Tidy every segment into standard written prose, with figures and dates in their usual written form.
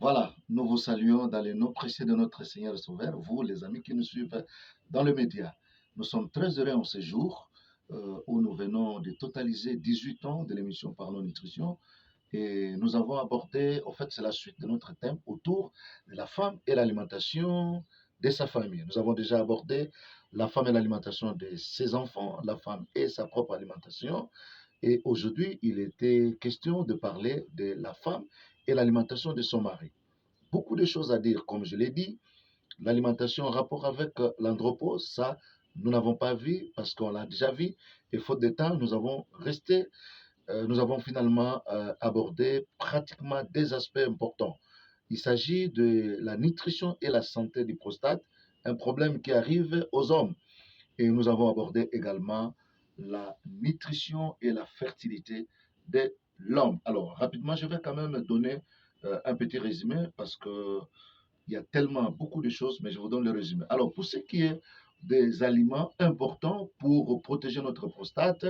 Voilà, nous vous saluons dans les noms précieux de notre Seigneur et Sauveur, vous les amis qui nous suivent dans le média. Nous sommes très heureux en ce jour où nous venons de totaliser 18 ans de l'émission Parlons Nutrition et nous avons abordé, en fait c'est la suite de notre thème autour de la femme et l'alimentation de sa famille. Nous avons déjà abordé la femme et l'alimentation de ses enfants, la femme et sa propre alimentation. Et aujourd'hui, il était question de parler de la femme et l'alimentation de son mari. Beaucoup de choses à dire, comme je l'ai dit. L'alimentation en rapport avec l'andropause, ça, nous n'avons pas vu parce qu'on l'a déjà vu. Et faute de temps, nous avons finalement abordé pratiquement des aspects importants. Il s'agit de la nutrition et la santé du prostate, un problème qui arrive aux hommes. Et nous avons abordé également la nutrition et la fertilité de l'homme. Alors, rapidement, je vais quand même donner un petit résumé parce que il y a tellement beaucoup de choses, mais je vous donne le résumé. Alors, pour ce qui est des aliments importants pour protéger notre prostate,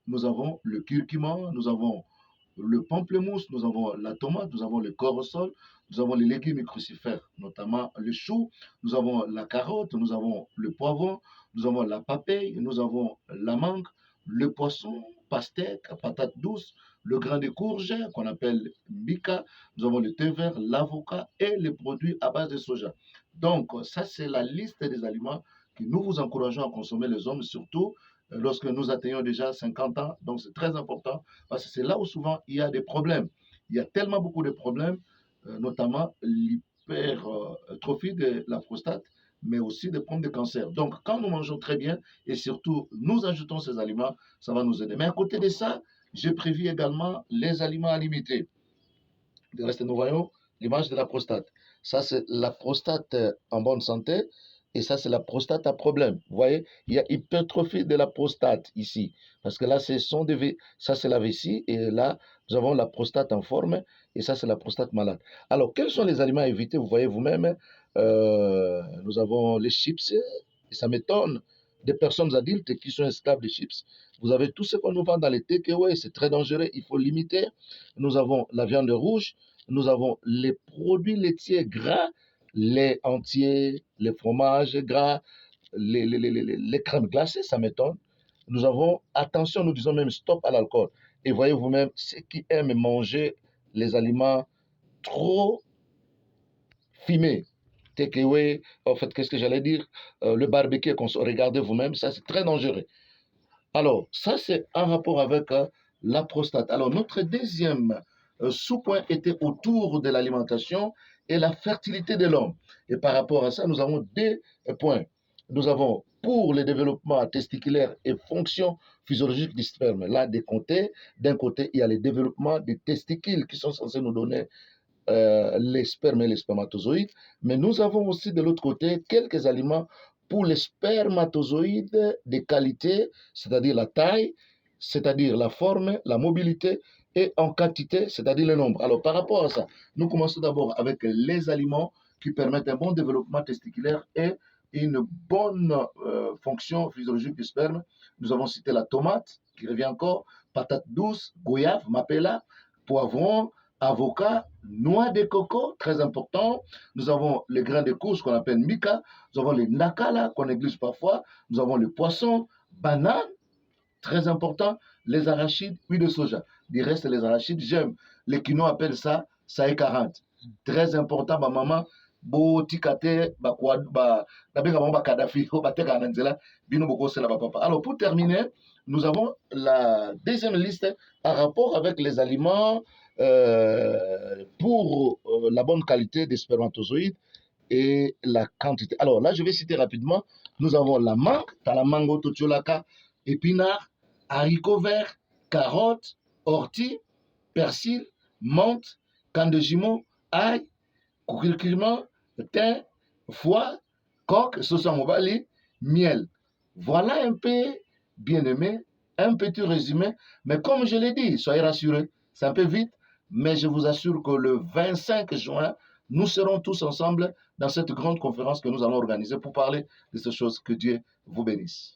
nous avons le curcuma, nous avons le pamplemousse, nous avons la tomate, nous avons le corosol, nous avons les légumes crucifères, notamment le chou, nous avons la carotte, nous avons le poivron, nous avons la papaye, nous avons la mangue, le poisson, pastèque, patate douce, le grain de courge qu'on appelle mica, nous avons le thé vert, l'avocat et les produits à base de soja. Donc, ça, c'est la liste des aliments que nous vous encourageons à consommer les hommes, surtout lorsque nous atteignons déjà 50 ans. Donc, c'est très important parce que c'est là où souvent il y a des problèmes. Il y a tellement beaucoup de problèmes, notamment l'hypertrophie de la prostate, mais aussi des problèmes de cancer. Donc, quand nous mangeons très bien et surtout nous ajoutons ces aliments, ça va nous aider. Mais à côté de ça, j'ai prévu également les aliments à limiter. De reste, nous voyons l'image de la prostate. Ça, c'est la prostate en bonne santé. Et ça, c'est la prostate à problème. Vous voyez, il y a hypertrophie de la prostate ici. Parce que là, ça, c'est la vessie. Et là, nous avons la prostate en forme. Et ça, c'est la prostate malade. Alors, quels sont les aliments à éviter? Vous voyez vous-même, nous avons les chips. Et ça m'étonne des personnes adultes qui sont esclaves des chips. Vous avez tout ce qu'on nous vend dans les takeaways. C'est très dangereux. Il faut limiter. Nous avons la viande rouge. Nous avons les produits laitiers gras, lait entier, les fromages gras, les crèmes glacées, ça m'étonne. Nous avons, attention, nous disons même stop à l'alcool. Et voyez vous-même, ceux qui aiment manger les aliments trop fumés, takeaway, en fait, qu'est-ce que j'allais dire? Le barbecue, regardez vous-même, ça c'est très dangereux. Alors, ça c'est en rapport avec la prostate. Alors, notre deuxième sous-point était autour de l'alimentation et la fertilité de l'homme. Et par rapport à ça, nous avons deux points. Nous avons pour le développement testiculaire et fonction physiologique du sperme. Là, d'un côté, il y a le développement des testicules qui sont censés nous donner les spermes et les spermatozoïdes, mais nous avons aussi de l'autre côté quelques aliments pour les spermatozoïdes de qualité, c'est-à-dire la taille, c'est-à-dire la forme, la mobilité, et en quantité, c'est-à-dire le nombre. Alors par rapport à ça, nous commençons d'abord avec les aliments qui permettent un bon développement testiculaire et une bonne fonction physiologique du sperme. Nous avons cité la tomate, qui revient encore, patate douce, goyave, mapela, poivron, avocat, noix de coco, très important. Nous avons les grains de courge qu'on appelle mica. Nous avons les nakala qu'on néglige parfois. Nous avons le poisson, banane, très important. Les arachides, huile de soja. Du reste, les arachides, j'aime. Les quinoa appellent ça sae 40. Très important, ma maman. Bo tikate nabeka bango bakadafi o bateka na nzela bino bokosela bapapa. Alors pour terminer, nous avons la deuxième liste en rapport avec les aliments pour la bonne qualité des spermatozoïdes et la quantité. Alors là, je vais citer rapidement. Nous avons la mangue, la mango tocholaka, épinards, haricots verts, carottes, orties, persil, menthe, canne de jumeau, ail, curcuma, thym, foie, coque, sauce en mobali, miel. Voilà un peu, bien aimé, un petit résumé. Mais comme je l'ai dit, soyez rassurés, c'est un peu vite, mais je vous assure que le 25 juin, nous serons tous ensemble dans cette grande conférence que nous allons organiser pour parler de ces choses. Que Dieu vous bénisse.